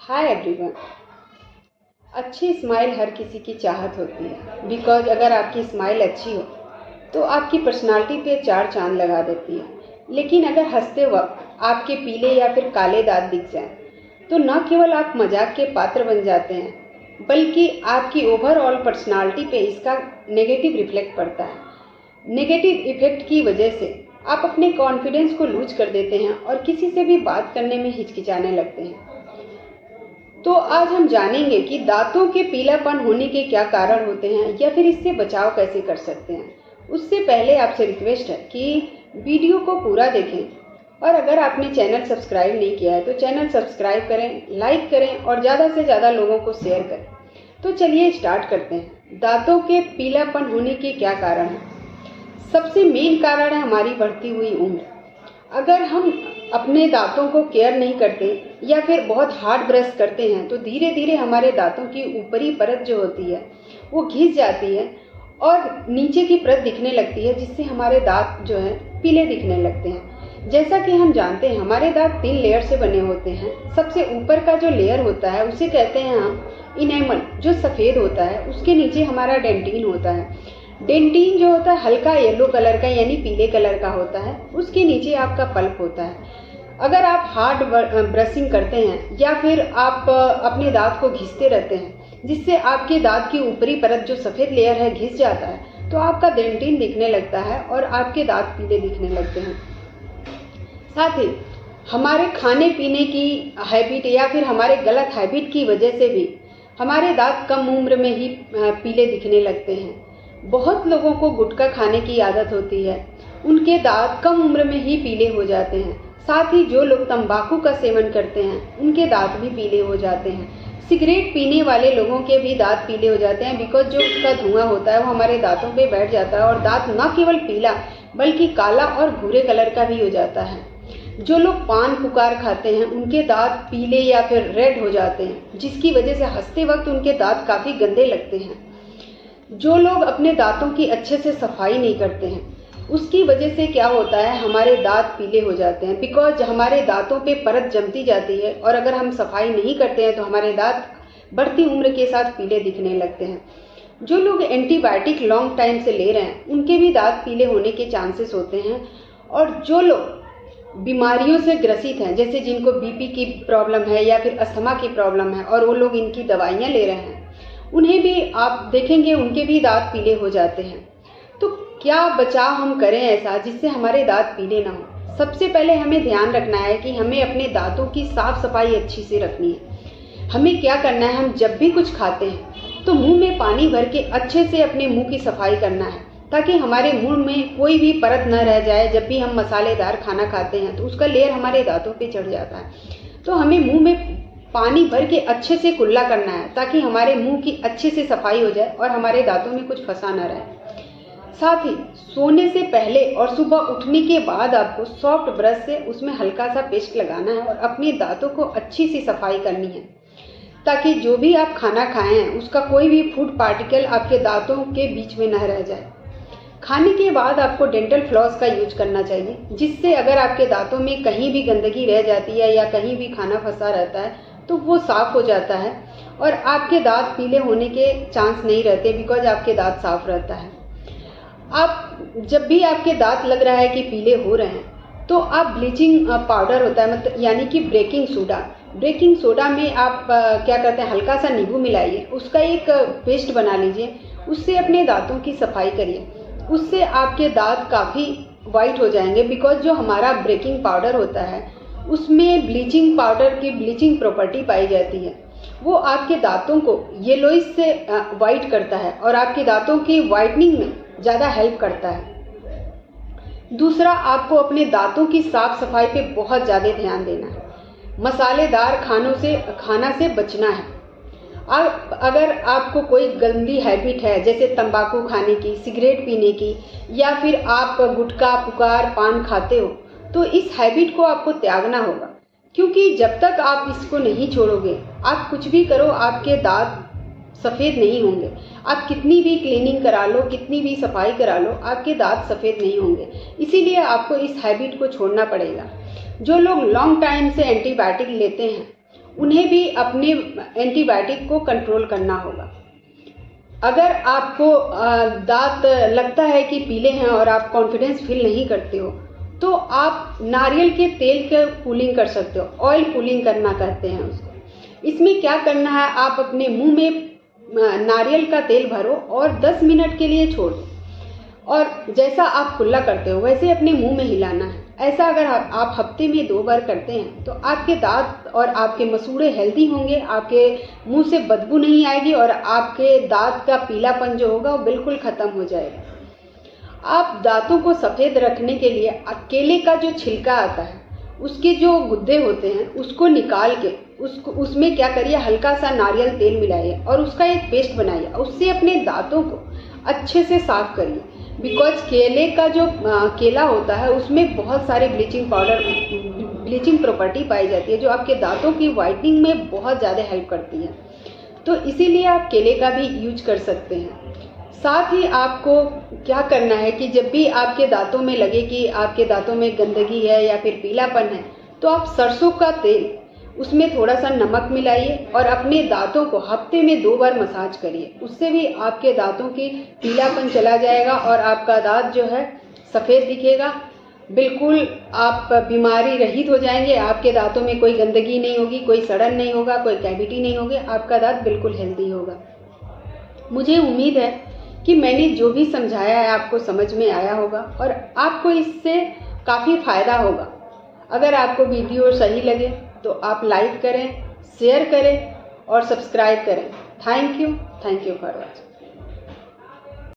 Hi everyone. अच्छी smile हर किसी की चाहत होती है बिकॉज अगर आपकी स्माइल अच्छी हो तो आपकी पर्सनालिटी पे चार चांद लगा देती है। लेकिन अगर हंसते वक्त आपके पीले या फिर काले दांत दिख जाएं तो न केवल आप मजाक के पात्र बन जाते हैं बल्कि आपकी ओवरऑल पर्सनालिटी पे इसका नेगेटिव रिफ्लेक्ट पड़ता है। नेगेटिव इफेक्ट की वजह से आप अपने कॉन्फिडेंस को लूज कर देते हैं और किसी से भी बात करने में हिचकिचाने लगते हैं। तो आज हम जानेंगे कि दांतों के पीलापन होने के क्या कारण होते हैं या फिर इससे बचाव कैसे कर सकते हैं। उससे पहले आपसे रिक्वेस्ट है कि वीडियो को पूरा देखें और अगर आपने चैनल सब्सक्राइब नहीं किया है तो चैनल सब्सक्राइब करें, लाइक करें और ज़्यादा से ज़्यादा लोगों को शेयर करें। तो चलिए स्टार्ट करते हैं। दांतों के पीलापन होने के क्या कारण हैं। सबसे मेन कारण है हमारी बढ़ती हुई उम्र। अगर हम अपने दांतों को केयर नहीं करते या फिर बहुत हार्ड ब्रश करते हैं तो धीरे धीरे हमारे दांतों की ऊपरी परत जो होती है वो घिस जाती है और नीचे की परत दिखने लगती है, जिससे हमारे दांत जो है पीले दिखने लगते हैं। जैसा कि हम जानते हैं हमारे दांत 3 लेयर से बने होते हैं। सबसे ऊपर का जो लेयर होता है उसे कहते हैं हम इनेमल, जो सफ़ेद होता है। उसके नीचे हमारा डेंटिन होता है। डेंटिन जो होता है हल्का येलो कलर का यानी पीले कलर का होता है। उसके नीचे आपका पल्प होता है। अगर आप हार्ड ब्रशिंग करते हैं या फिर आप अपने दांत को घिसते रहते हैं जिससे आपके दांत की ऊपरी परत जो सफ़ेद लेयर है घिस जाता है तो आपका डेंटिन दिखने लगता है और आपके दांत पीले दिखने लगते हैं। साथ ही हमारे खाने पीने की हैबिट या फिर हमारे गलत हैबिट की वजह से भी हमारे दांत कम उम्र में ही पीले दिखने लगते हैं। बहुत लोगों को गुटखा खाने की आदत होती है, उनके दांत कम उम्र में ही पीले हो जाते हैं। साथ ही जो लोग तंबाकू का सेवन करते हैं उनके दांत भी पीले हो जाते हैं। सिगरेट पीने वाले लोगों के भी दांत पीले हो जाते हैं बिकॉज जो उसका धुआं होता है वो हमारे दांतों पे बैठ जाता है और दांत न केवल पीला बल्कि काला और भूरे कलर का भी हो जाता है। जो लोग पान पुकार खाते हैं उनके दांत पीले या फिर रेड हो जाते हैं, जिसकी वजह से हंसते वक्त उनके दांत काफ़ी गंदे लगते हैं। जो लोग अपने दांतों की अच्छे से सफाई नहीं करते हैं उसकी वजह से क्या होता है हमारे दांत पीले हो जाते हैं बिकॉज हमारे दांतों पे परत जमती जाती है और अगर हम सफाई नहीं करते हैं तो हमारे दांत बढ़ती उम्र के साथ पीले दिखने लगते हैं। जो लोग एंटीबायोटिक लॉन्ग टाइम से ले रहे हैं उनके भी दांत पीले होने के चांसेस होते हैं। और जो लोग बीमारियों से ग्रसित हैं, जैसे जिनको बीपी की प्रॉब्लम है या फिर अस्थमा की प्रॉब्लम है और वो लोग इनकी दवाइयाँ ले रहे हैं, उन्हें भी आप देखेंगे उनके भी दांत पीले हो जाते हैं। तो क्या बचाव हम करें ऐसा जिससे हमारे दांत पीले ना हो। सबसे पहले हमें ध्यान रखना है कि हमें अपने दांतों की साफ सफाई अच्छी से रखनी है। हमें क्या करना है, हम जब भी कुछ खाते हैं तो मुंह में पानी भर के अच्छे से अपने मुंह की सफाई करना है ताकि हमारे मुंह में कोई भी परत न रह जाए। जब भी हम मसालेदार खाना खाते हैं तो उसका लेयर हमारे दांतों पे चढ़ जाता है। तो हमें मुंह में पानी भर के अच्छे से कुल्ला करना है ताकि हमारे मुंह की अच्छे से सफाई हो जाए और हमारे दांतों में कुछ फंसा न रहे। साथ ही सोने से पहले और सुबह उठने के बाद आपको सॉफ्ट ब्रश से उसमें हल्का सा पेस्ट लगाना है और अपने दांतों को अच्छी सी सफाई करनी है ताकि जो भी आप खाना खाएं हैं उसका कोई भी फूड पार्टिकल आपके दांतों के बीच में न रह जाए। खाने के बाद आपको डेंटल फ्लॉस का यूज करना चाहिए, जिससे अगर आपके दांतों में कहीं भी गंदगी रह जाती है या कहीं भी खाना फंसा रहता है तो वो साफ हो जाता है और आपके दांत पीले होने के चांस नहीं रहते बिकॉज आपके दांत साफ रहता है। आप जब भी आपके दांत लग रहा है कि पीले हो रहे हैं तो आप ब्लीचिंग पाउडर होता है मतलब यानी कि बेकिंग सोडा में आप क्या करते हैं हल्का सा नींबू मिलाइए, उसका एक पेस्ट बना लीजिए, उससे अपने दांतों की सफाई करिए। उससे आपके दांत काफ़ी वाइट हो जाएंगे बिकॉज जो हमारा बेकिंग पाउडर होता है उसमें ब्लीचिंग पाउडर की ब्लीचिंग प्रॉपर्टी पाई जाती है। वो आपके दांतों को येलोइश से वाइट करता है और आपके दांतों की वाइटनिंग में ज़्यादा हेल्प करता है। दूसरा, आपको अपने दांतों की साफ सफाई पे बहुत ज़्यादा ध्यान देना है। मसालेदार खाना से बचना है। अगर आपको कोई गंदी हैबिट है जैसे तंबाकू खाने की, सिगरेट पीने की या फिर आप गुटखा पुकार पान खाते हो तो इस हैबिट को आपको त्यागना होगा, क्योंकि जब तक आप इसको नहीं छोड़ोगे आप कुछ भी करो आपके दांत सफ़ेद नहीं होंगे। आप कितनी भी क्लीनिंग करा लो, कितनी भी सफाई करा लो, आपके दांत सफ़ेद नहीं होंगे। इसीलिए आपको इस हैबिट को छोड़ना पड़ेगा। जो लोग लॉन्ग टाइम से एंटीबायोटिक लेते हैं उन्हें भी अपने एंटीबायोटिक को कंट्रोल करना होगा। अगर आपको दांत लगता है कि पीले हैं और आप कॉन्फिडेंस फील नहीं करते हो, तो आप नारियल के तेल के पुलिंग कर सकते हो। ऑयल पुलिंग करना कहते हैं उसको। इसमें क्या करना है, आप अपने मुंह में नारियल का तेल भरो और 10 मिनट के लिए छोड़ दो, और जैसा आप कुल्ला करते हो वैसे अपने मुंह में हिलाना है। ऐसा अगर आप हफ्ते में 2 बार करते हैं तो आपके दांत और आपके मसूड़े हेल्दी होंगे, आपके मुंह से बदबू नहीं आएगी और आपके दांत का पीलापन जो होगा वो बिल्कुल ख़त्म हो जाएगा। आप दांतों को सफ़ेद रखने के लिए केले का जो छिलका आता है, उसके जो गुद्दे होते हैं उसको निकाल के उसमें क्या करिए, हल्का सा नारियल तेल मिलाइए और उसका एक पेस्ट बनाइए। उससे अपने दांतों को अच्छे से साफ़ करिए। बिकॉज केले का जो केला होता है उसमें बहुत सारे ब्लीचिंग प्रॉपर्टी पाई जाती है जो आपके दांतों की वाइटनिंग में बहुत ज़्यादा हेल्प करती है। तो इसीलिए आप केले का भी यूज कर सकते हैं। साथ ही आपको क्या करना है कि जब भी आपके दांतों में लगे कि आपके दांतों में गंदगी है या फिर पीलापन है, तो आप सरसों का तेल, उसमें थोड़ा सा नमक मिलाइए और अपने दांतों को हफ्ते में 2 बार मसाज करिए। उससे भी आपके दांतों की पीलापन चला जाएगा और आपका दांत जो है सफ़ेद दिखेगा। बिल्कुल आप बीमारी रहित हो जाएंगे। आपके दांतों में कोई गंदगी नहीं होगी, कोई सड़न नहीं होगा, कोई कैविटी नहीं होगी। आपका दांत बिल्कुल हेल्दी होगा। मुझे उम्मीद है कि मैंने जो भी समझाया है आपको समझ में आया होगा और आपको इससे काफ़ी फ़ायदा होगा। अगर आपको वीडियो सही लगे तो आप लाइक करें, शेयर करें और सब्सक्राइब करें। Thank you for watching.